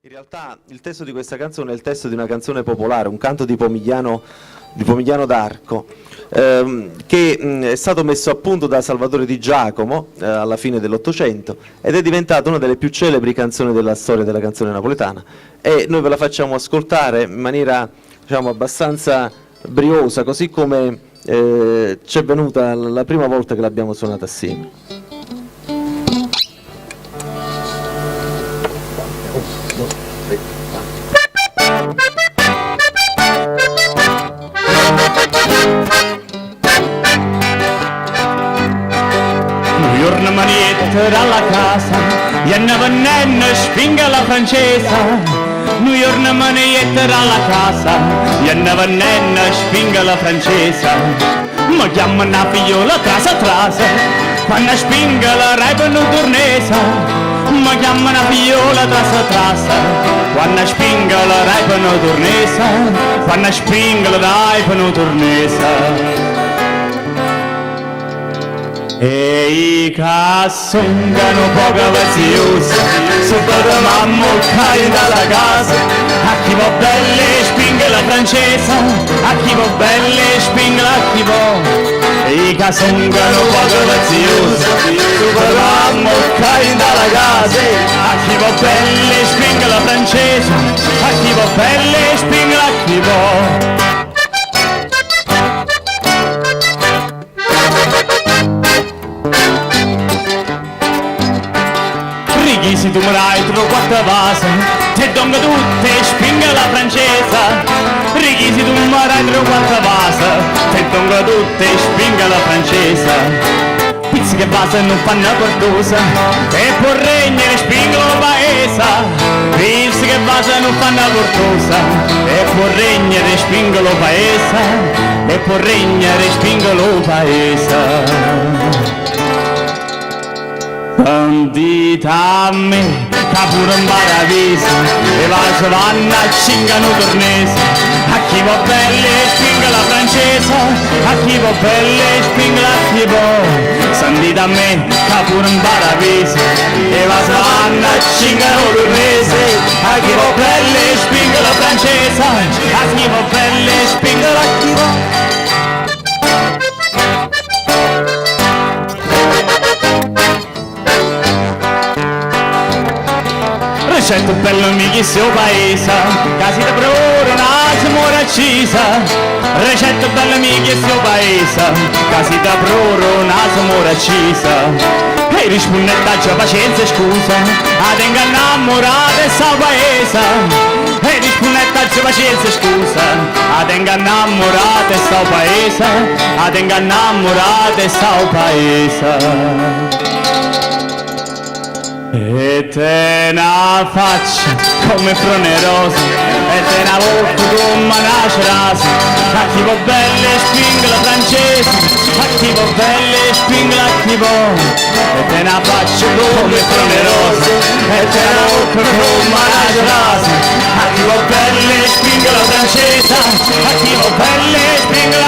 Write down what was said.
In realtà il testo di questa canzone è il testo di una canzone popolare, un canto di Pomigliano d'Arco, che è stato messo a punto da Salvatore Di Giacomo alla fine dell'Ottocento ed è diventata una delle più celebri canzoni della storia della canzone napoletana, e noi ve la facciamo ascoltare in maniera, diciamo, abbastanza briosa, così come ci è venuta la prima volta che l'abbiamo suonata assieme. Giorno manietta dalla casa, e venendo spinga la francese. New York manietta dalla casa, e venendo spinga la francese. Ma chiama una figliola trasa, quando spinga la raipa non tornesa. Ma chiama una figliola trasa, quando spinga la raipa non tornesa. Quando spinga la raipa non tornesa. E i che sono poco vaziosi, sotto mamma cai dalla casa. A chi va belle spinga la francese, a chi va belle spinga la chi va. E i che sono poco vaziosi, sotto mamma cai dalla casa. A chi va belle spinga la francese, a chi va belle spinga la chi va. Se tu mi dai tre quattro vase, te dongo tutte spinga la francese. Righi se tu mi dai tre quattro vase, te dongo tutte spinga la francese. Pizzi che vase non fanno perdosa, e può regnare spinga lo paese. Pizzi che vase non fanno perdosa, e può regnare spinga lo paese. E può regnare spinga lo paese. Dita a me, che pure un paradiso, e va se vanno a cingano tornese. A chi va belle spinga la francese, a chi va belle spinga la chi va. Sentite a me, che pure un paradiso, e va se vanno a cingano tornese. A chi va belle spinga la francese, a chi va belle spinga la chi va. Recetto bello amici sto paese, casi da prora una signora accisa. Recetto bello amici sto paese, casi da prora una signora accisa. E rispondettaggio pazienza e scusa, ad ingannamorate sta paese. E rispondettaggio pazienza e scusa, ad ingannamorate sta paese. Ad ingannamorate sta paese. E te na faccia come fronerosa, e te na bocca come una cerasa. A chi va belle spinga la francese, a chi va belle spinga la chi va. E te na faccia come fronerosa, e te na bocca come una cerasa. A chi va belle spinga la francese, a chi va belle spinga la